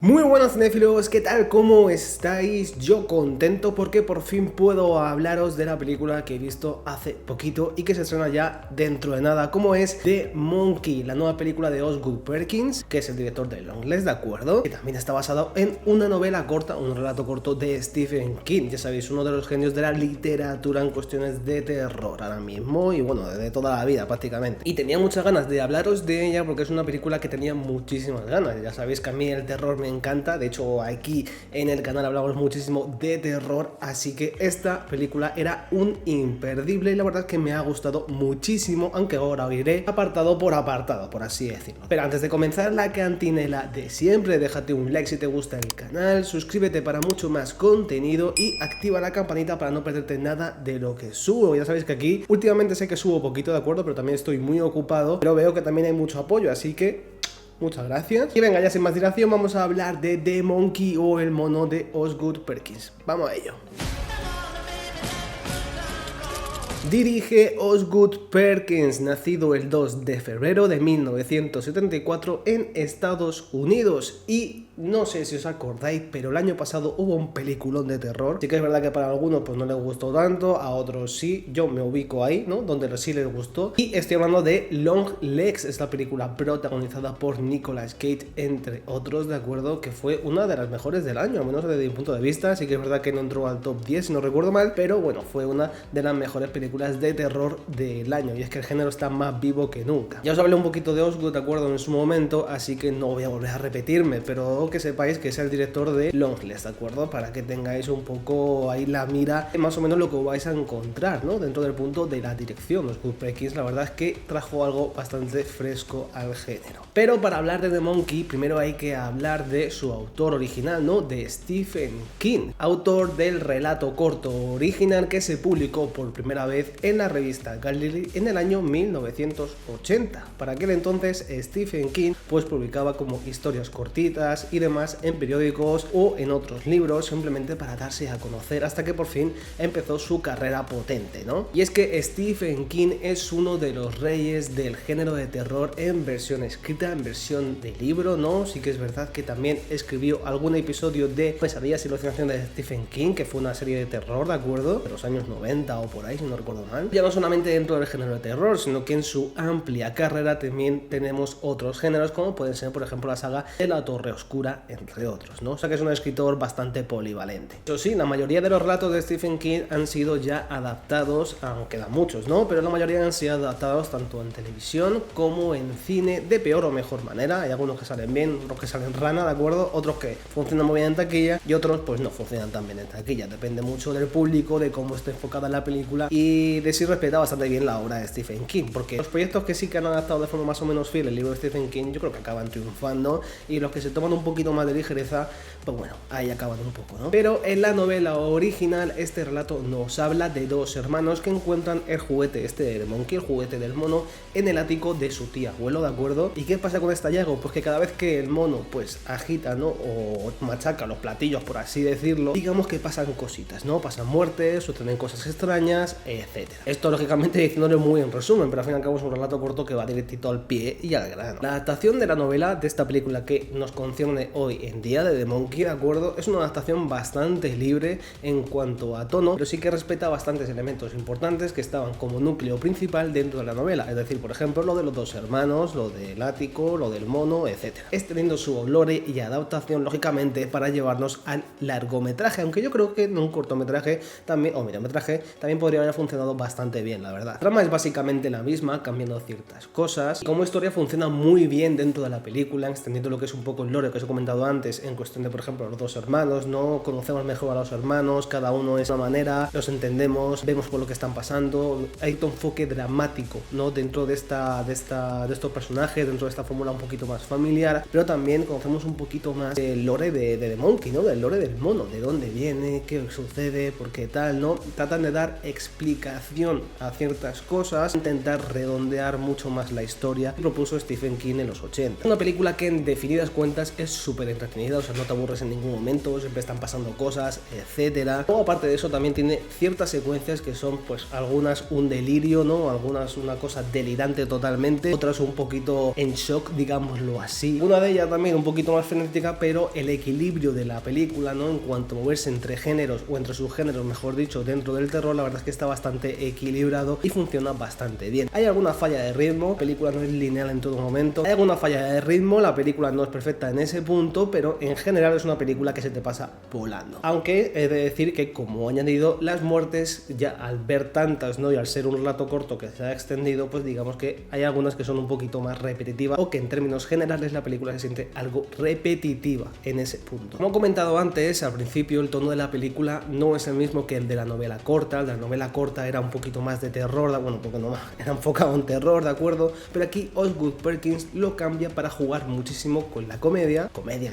Muy buenas cinéfilos, ¿qué tal? ¿Cómo estáis? Yo contento porque por fin puedo hablaros de la película que he visto hace poquito y que se estrena ya dentro de nada, como es The Monkey, la nueva película de Osgood Perkins, que es el director de Longlegs, ¿de acuerdo? Que también está basado en una novela corta, un relato corto de Stephen King, ya sabéis, uno de los genios de la literatura en cuestiones de terror ahora mismo y bueno, de toda la vida prácticamente. Y tenía muchas ganas de hablaros de ella porque es una película que tenía muchísimas ganas, ya sabéis que a mí el terror me encanta, de hecho aquí en el canal hablamos muchísimo de terror, así que esta película era un imperdible y la verdad es que me ha gustado muchísimo, aunque ahora os iré apartado, por así decirlo. Pero antes de comenzar, la cantinela de siempre, déjate un like si te gusta el canal, suscríbete para mucho más contenido y activa la campanita para no perderte nada de lo que subo. Ya sabéis que aquí últimamente sé que subo poquito, de acuerdo, pero también estoy muy ocupado, pero veo que también hay mucho apoyo, así que muchas gracias. Y venga, ya sin más dilación, vamos a hablar de The Monkey o El mono de Osgood Perkins. Vamos a ello. Dirige Osgood Perkins, nacido el 2 de febrero de 1974 en Estados Unidos. Y no sé si os acordáis, pero el año pasado hubo un peliculón de terror. Sí que es verdad que para algunos pues no les gustó tanto, a otros sí. Yo me ubico ahí, ¿no? Donde sí les gustó. Y estoy hablando de Longlegs, esta película protagonizada por Nicolas Cage, entre otros, ¿de acuerdo? Que fue una de las mejores del año, al menos desde mi punto de vista. Sí que es verdad que no entró al top 10, si no recuerdo mal, pero bueno, fue una de las mejores películas de terror del año, y es que el género está más vivo que nunca. Ya os hablé un poquito de Osgood, de acuerdo, en su momento, así que no voy a volver a repetirme, pero que sepáis que es el director de Longlegs, de acuerdo, para que tengáis un poco ahí la mira, más o menos lo que vais a encontrar, ¿no? Dentro del punto de la dirección. Osgood Perkins, la verdad es que trajo algo bastante fresco al género. Pero para hablar de The Monkey, primero hay que hablar de su autor original, ¿no? De Stephen King, autor del relato corto original que se publicó por primera vez en la revista Gallery en el año 1980. Para aquel entonces Stephen King pues publicaba como historias cortitas y demás en periódicos o en otros libros, simplemente para darse a conocer, hasta que por fin empezó su carrera potente, ¿no? Y es que Stephen King es uno de los reyes del género de terror en versión escrita, en versión de libro, ¿no? Sí que es verdad que también escribió algún episodio de Pesadillas y alucinaciones de Stephen King, que fue una serie de terror, ¿de acuerdo? De los años 90 o por ahí, si no recuerdo mal. Ya no solamente dentro del género de terror, sino que en su amplia carrera también tenemos otros géneros, como pueden ser, por ejemplo, la saga de La Torre Oscura, entre otros, ¿no? O sea que es un escritor bastante polivalente. Eso sí, la mayoría de los relatos de Stephen King han sido ya adaptados, aunque quedan muchos, ¿no? Pero la mayoría han sido adaptados tanto en televisión como en cine, de peor o mejor manera. Hay algunos que salen bien, otros que salen rana, ¿de acuerdo? Otros que funcionan muy bien en taquilla y otros pues no funcionan tan bien en taquilla. Depende mucho del público, de cómo esté enfocada la película y de si respeta bastante bien la obra de Stephen King, porque los proyectos que sí que han adaptado de forma más o menos fiel el libro de Stephen King, yo creo que acaban triunfando, y los que se toman un poquito más de ligereza, pues bueno, ahí acaban un poco, ¿no? Pero en la novela original, este relato nos habla de dos hermanos que encuentran el juguete del monkey, el juguete del mono, en el ático de su tía abuelo, ¿de acuerdo? ¿Y qué pasa con este hallazgo? Pues que cada vez que el mono pues agita, ¿no? O machaca los platillos, por así decirlo, digamos que pasan cositas, ¿no? Pasan muertes, suceden cosas extrañas, etcétera. Esto lógicamente diciéndolo muy en resumen, pero al fin y al cabo es un relato corto que va directito al pie y al grano. La adaptación de la novela de esta película que nos concierne hoy en día, de The Monkey, ¿de acuerdo? Es una adaptación bastante libre en cuanto a tono, pero sí que respeta bastantes elementos importantes que estaban como núcleo principal dentro de la novela, es decir, por ejemplo, lo de los dos hermanos, lo del ático, lo del mono, etcétera. Teniendo su lore y adaptación, lógicamente, para llevarnos al largometraje, aunque yo creo que en un cortometraje también, o mediometraje, también podría haber funcionado bastante bien, la verdad. La trama es básicamente la misma, cambiando ciertas cosas, y como historia funciona muy bien dentro de la película, extendiendo lo que es un poco el lore que os he comentado antes, en cuestión de, por ejemplo, los dos hermanos, ¿no? Conocemos mejor a los hermanos, cada uno es una manera, los entendemos, vemos por lo que están pasando, hay un enfoque dramático, ¿no? Dentro de estos personajes, dentro de esta fórmula un poquito más familiar, pero también conocemos un poquito más del lore de The Monkey, ¿no? Del lore del mono, de dónde viene, qué sucede, por qué tal, ¿no? Tratan de dar explicaciones explicación a ciertas cosas, intentar redondear mucho más la historia que propuso Stephen King en los 80. Una película que en definidas cuentas es súper entretenida, o sea, no te aburres en ningún momento, siempre están pasando cosas, etcétera. Luego, aparte de eso, también tiene ciertas secuencias que son, pues, algunas un delirio, ¿no? Algunas una cosa delirante totalmente, otras un poquito en shock, digámoslo así. Una de ellas también un poquito más frenética, pero el equilibrio de la película, ¿no? En cuanto a moverse entre géneros, o entre subgéneros, mejor dicho, dentro del terror, la verdad es que está bastante equilibrado y funciona bastante bien. Hay alguna falla de ritmo, la película no es lineal en todo momento, hay alguna falla de ritmo, la película no es perfecta en ese punto, pero en general es una película que se te pasa volando. Aunque he de decir que, como he añadido, las muertes, ya al ver tantas, ¿no? Y al ser un relato corto que se ha extendido, pues digamos que hay algunas que son un poquito más repetitivas, o que en términos generales la película se siente algo repetitiva en ese punto. Como he comentado antes, al principio el tono de la película no es el mismo que el de la novela corta. La novela corta era un poquito más de terror, bueno, porque no, era enfocado en terror, ¿de acuerdo? Pero aquí Osgood Perkins lo cambia para jugar muchísimo con la comedia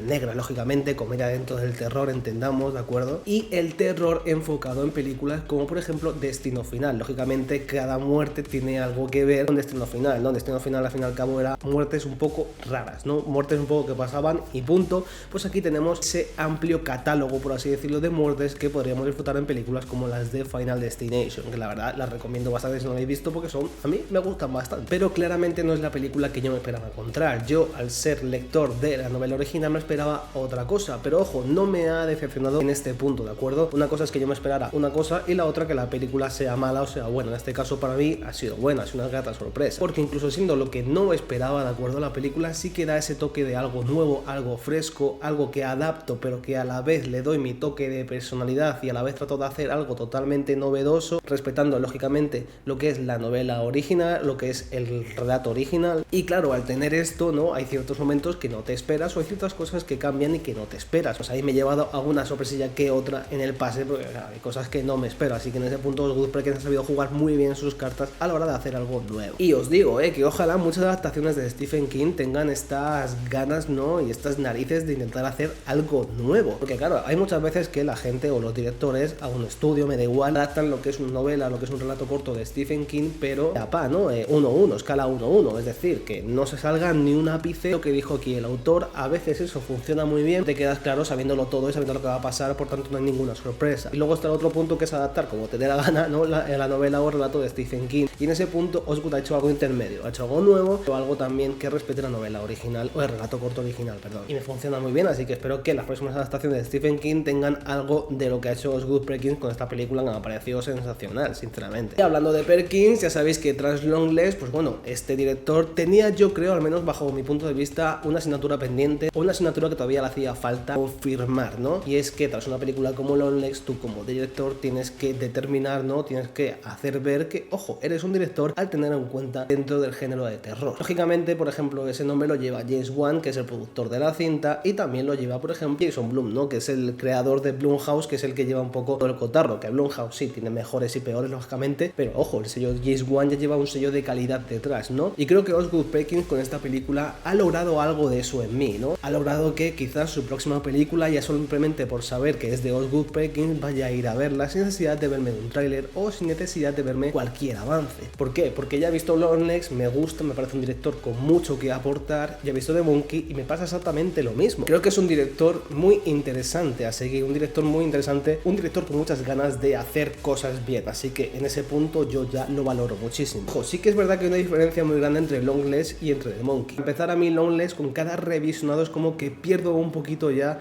negra, lógicamente, comedia dentro del terror, entendamos, ¿de acuerdo? Y el terror enfocado en películas como, por ejemplo, Destino Final. Lógicamente, cada muerte tiene algo que ver con Destino Final, ¿no? Destino Final, al fin y al cabo, era muertes un poco raras, ¿no? Muertes un poco que pasaban y punto. Pues aquí tenemos ese amplio catálogo, por así decirlo, de muertes que podríamos disfrutar en películas como las de Final Destination, que la verdad las recomiendo bastante si no lo habéis visto, porque a mí me gustan bastante. Pero claramente no es la película que yo me esperaba encontrar. Yo, al ser lector de la novela original, me esperaba otra cosa, pero ojo, no me ha decepcionado en este punto, ¿de acuerdo? Una cosa es que yo me esperara una cosa y la otra que la película sea mala o sea buena. En este caso, para mí ha sido buena, ha sido una grata sorpresa, porque incluso siendo lo que no esperaba, ¿de acuerdo? La película sí que da ese toque de algo nuevo, algo fresco, algo que adapto, pero que a la vez le doy mi toque de personalidad y a la vez trato de hacer algo totalmente novedoso, respetando lógicamente lo que es la novela original, lo que es el relato original. Y claro, al tener esto, ¿no? Hay ciertos momentos que no te esperas, o hay ciertas cosas que cambian y que no te esperas. Pues ahí me he llevado alguna sorpresilla que otra en el pase, porque claro, hay cosas que no me espero, así que en ese punto Osgood Perkins ha sabido jugar muy bien sus cartas a la hora de hacer algo nuevo. Y os digo, que ojalá muchas adaptaciones de Stephen King tengan estas ganas, ¿no? Y estas narices de intentar hacer algo nuevo, porque claro, hay muchas veces que la gente o los directores a un estudio, me da igual, adaptan lo que es una novela, lo que es un relato corto de Stephen King, pero ¿no? 1-1, escala 1-1, es decir, que no se salga ni un ápice lo que dijo aquí el autor. A veces eso funciona muy bien, te quedas claro sabiéndolo todo y sabiendo lo que va a pasar, por tanto no hay ninguna sorpresa. Y luego está el otro punto, que es adaptar como te dé la gana, ¿no? La novela o relato de Stephen King, y en ese punto Osgood ha hecho algo intermedio, ha hecho algo nuevo, o algo también que respete la novela original, o el relato corto original, perdón, y me funciona muy bien, así que espero que las próximas adaptaciones de Stephen King tengan algo de lo que ha hecho Osgood Perkins con esta película, que me ha parecido sensacional, sinceramente. Y hablando de Perkins, ya sabéis que tras Longlegs, pues bueno, este director tenía, yo creo, al menos bajo mi punto de vista, una asignatura pendiente, o una asignatura que todavía le hacía falta confirmar, ¿no? Y es que tras una película como Longlegs, tú como director tienes que determinar, ¿no? Tienes que hacer ver que, ojo, eres un director al tener en cuenta dentro del género de terror. Lógicamente, por ejemplo, ese nombre lo lleva James Wan, que es el productor de la cinta, y también lo lleva, por ejemplo, Jason Blum, ¿no? Que es el creador de Blumhouse, que es el que lleva un poco todo el cotarro, que Blumhouse sí tiene mejores y peores, lógicamente, pero ojo, el sello James Wan ya lleva un sello de calidad detrás, ¿no? Y creo que Osgood Perkins con esta película ha logrado algo de eso en mí, ¿no? Ha logrado que quizás su próxima película, ya simplemente por saber que es de Osgood Perkins, vaya a ir a verla sin necesidad de verme un tráiler o sin necesidad de verme cualquier avance. ¿Por qué? Porque ya he visto Longlegs, me gusta, me parece un director con mucho que aportar, ya he visto The Monkey y me pasa exactamente lo mismo. Creo que es un director muy interesante a seguir, un director muy interesante, un director con muchas ganas de hacer cosas bien, así que en ese punto yo ya lo valoro muchísimo. Ojo, sí que es verdad que hay una diferencia muy grande entre Longlegs y entre The Monkey. Empezar a mí Longlegs, con cada revisionado es como que pierdo un poquito ya,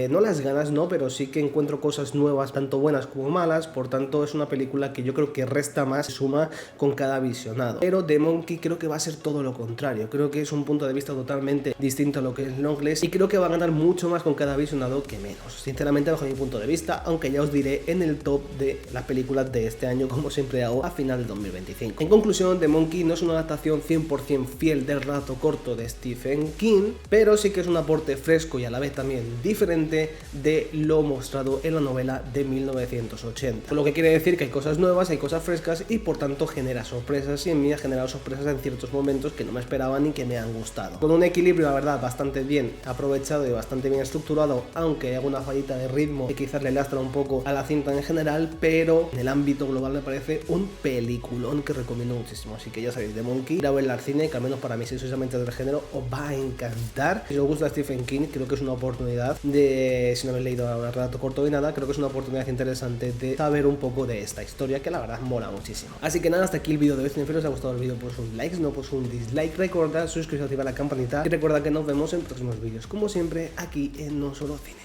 no las ganas, no, pero sí que encuentro cosas nuevas, tanto buenas como malas, por tanto es una película que yo creo que resta más, suma con cada visionado. Pero The Monkey creo que va a ser todo lo contrario, creo que es un punto de vista totalmente distinto a lo que es Longlegs, y creo que va a ganar mucho más con cada visionado que menos, sinceramente, bajo mi punto de vista, aunque ya os diré en el top de las películas de este año, como siempre hago a final de 2025. En conclusión, The Monkey no es una adaptación 100% fiel del relato corto de Stephen King, pero sí que es un aporte fresco y a la vez también diferente de lo mostrado en la novela de 1980. Lo que quiere decir que hay cosas nuevas, hay cosas frescas y por tanto genera sorpresas, y en mí ha generado sorpresas en ciertos momentos que no me esperaba ni que me han gustado. Con un equilibrio, la verdad, bastante bien aprovechado y bastante bien estructurado, aunque hay alguna fallita de ritmo que quizás le lastra un poco a la cinta en general, pero en el ámbito global me parece un peliculón que recomiendo muchísimo. Así que ya sabéis, The Monkey, ir a verla al cine, que al menos para mí, si sois amantes del género, os va a encantar. Si os gusta Stephen King, creo que es una oportunidad de, si no habéis leído un relato corto de nada, creo que es una oportunidad interesante de saber un poco de esta historia, que la verdad mola muchísimo. Así que nada, hasta aquí el vídeo de hoy. Si os ha gustado el vídeo, pues un like, si no, pues un dislike. Recordad suscribiros, activar la campanita y recordad que nos vemos en próximos vídeos, como siempre, aquí en No Solo Cine.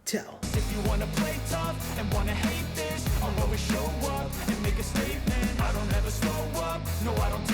Chao. No, I don't